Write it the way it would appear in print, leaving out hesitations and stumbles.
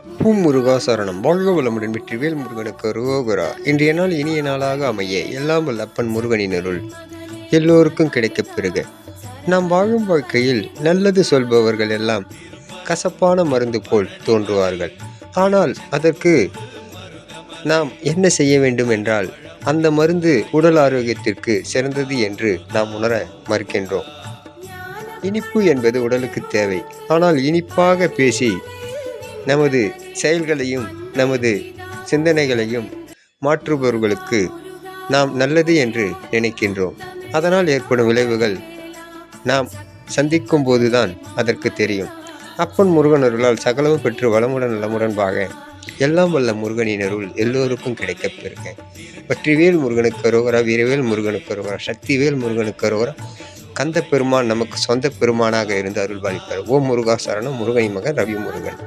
முருகா சரணம். வாழ்க வளமுடன். வெற்றிவேல் முருகனுக்கு அரோகரா. இன்றைய நாள் இனிய நாளாக அமைய எல்லாம் வல்ல அப்பன் முருகனின் அருள் எல்லோருக்கும் கிடைக்கப் பெறுக. நாம் வாழும் வாழ்க்கையில் நல்லது சொல்பவர்கள் எல்லாம் கசப்பான மருந்து போல் தோன்றுவார்கள். ஆனால் அதற்கு நாம் என்ன செய்ய வேண்டும் என்றால், அந்த மருந்து உடல் ஆரோக்கியத்திற்கு சிறந்தது என்று நாம் உணர மறுக்கின்றோம். இனிப்பு என்பது உடலுக்கு தேவை. ஆனால் இனிப்பாக பேசி நமது செயல்களையும் நமது சிந்தனைகளையும் மாற்றுபவர்களுக்கு நாம் நல்லது என்று நினைக்கின்றோம். அதனால் ஏற்படும் விளைவுகள் நாம் சந்திக்கும் போதுதான் அதற்கு தெரியும். அப்பன் முருகன் அருளால் சகலமும் பெற்று வளமுடன் நலமுடன் வாழ எல்லாம் வல்ல முருகனின் அருள் எல்லோருக்கும் கிடைக்கப் பெறுக. வெற்றிவேல் முருகனுக்கு அரோகரா. வீரவேல் முருகனுக்கு அரோகரா. சக்திவேல் முருகனுக்கு அரோகரா. கந்த பெருமான் நமக்கு சொந்த பெருமானாக இருந்து அருள் பாலிப்பார். ஓம் முருகா சரணம். முருகனின் மகன் ரவி முருகன்.